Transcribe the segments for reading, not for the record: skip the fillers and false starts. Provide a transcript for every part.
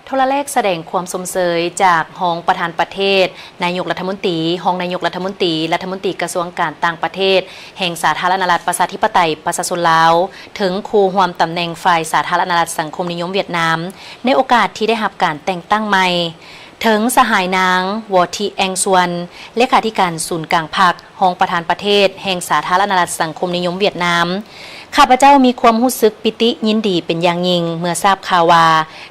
โทรเลขแสดงความสมเสยจากห้องประธานประเทศนายกรัฐมนตรีห้องนายกรัฐมนตรีรัฐมนตรีกระทรวงการต่างประเทศแห่งสาธารณรัฐประชาธิปไตยประชาชนลาวถึงครูร่วมตำแหน่งฝ่ายสาธารณรัฐสังคมนิยมเวียดนามในโอกาสที่ได้รับการแต่งตั้งใหม่ถึงสหายนางวอทีแองซวนเลขาธิการศูนย์กลางพรรคห้องประธานประเทศแห่งสาธารณรัฐสังคมนิยมเวียดนามข้าพเจ้ามีความรู้สึกปิติยินดีเป็นอย่างยิ่งเมื่อทราบข่าวว่า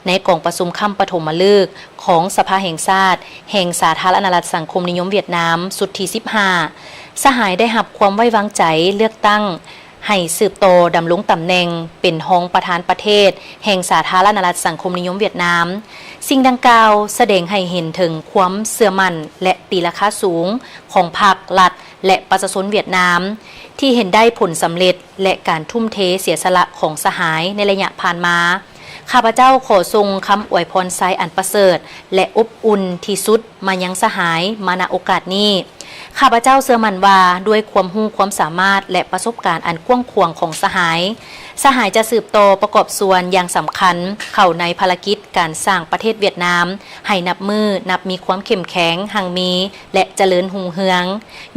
ในกองประชุมค่ำปฐมฤกษ์ของสภาแห่งชาติแห่งสาธารณรัฐสังคมนิยมเวียดนามสุดที่15สหายได้รับความไว้วางใจเลือกตั้งให้สืบโตดำรงตำแหน่งเป็นห้องประธานประเทศแห่งสาธารณรัฐสังคมนิยมเวียดนามสิ่งดังกล่าวแสดงให้เห็นถึงความเสื่อมั่นและตีราคาสูงของภาครัฐและประชาชนเวียดนามที่เห็นได้ผลสำเร็จและการทุ่มเทเสียสละของสหายในระยะผ่านมาข้าพเจ้าขอทรงคำอวยพรไซอันประเสริฐและอบอุ่นที่สุดมายังสหายมาณโอกาสนี้ข้าพเจ้าเชื่อมั่นว่าด้วยความรู้ความสามารถและประสบการณ์อันกว้างขวางของสหายจะสืบโตประกอบส่วนอย่างสำคัญเข้าในภารกิจการสร้างประเทศเวียดนามให้นับมีความเข้มแข็งหั่งมีและเจริญรุ่งเรือง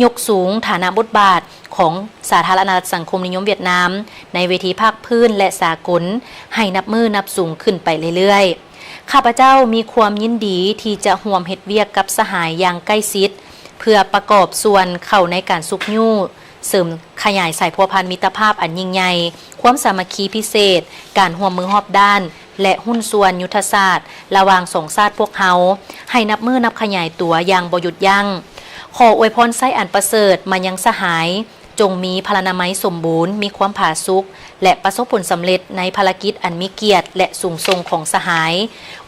ยกสูงฐานะบทบาทของสาธารณรัฐสังคมนิยมเวียดนามในเวทีภาคพื้นและสากลให้นับสูงขึ้นไปเรื่อยๆข้าพเจ้ามีความยินดีที่จะร่วมเฮ็ดเวียกกับสหายอย่างใกล้ชิดเพื่อประกอบส่วนเข้าในการสุขยู่เสริมขยายสายพัวพันมิตรภาพอันยิ่งใหญ่ความสามัคคีพิเศษการร่วมมือรอบด้านและหุ้นส่วนยุทธศาสตร์ระหว่างสองชาติพวกเขาให้นับขยายตัวอย่างบ่หยุดยั้งขออวยพรไส้อันประเสริฐมายังสหายจงมีพลานามัยสมบูรณ์มีความผาสุกและประสบผลสำเร็จในภารกิจอันมีเกียรติและสูงส่งของสหาย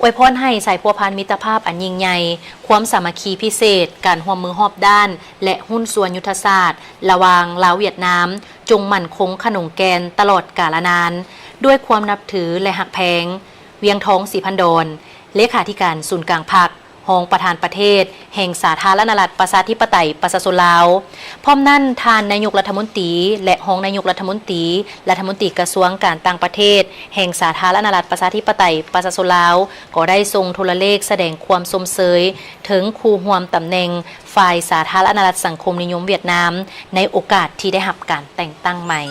อวยพรให้สายพัวพันมิตรภาพอันยิ่งใหญ่ความสามัคคีพิเศษการร่วมมือรอบด้านและหุ้นส่วนยุทธศาสตร์ระหว่างลาวเวียดนามจงมั่นคงขนงแกนตลอดกาลนานด้วยความนับถือและหักแพงเวียงทองศรีพันดรเลขาธิการศูนย์กลางพรรคห้องประธานประเทศแห่งสาธารณรัฐประชาธิปไตยประชาชนลาวพร้อมนั่นทานนายกรัฐมนตรีและห้องนายกรัฐมนตรีกระทรวงการต่างประเทศแห่งสาธารณรัฐประชาธิปไตยประชาชนลาวก็ได้ทรงโทรเลขแสดงความสมเสยถึงครูร่วมตำแหน่งฝ่ายสาธารณรัฐสังคมนิยมเวียดนามในโอกาสที่ได้รับการแต่งตั้งใหม่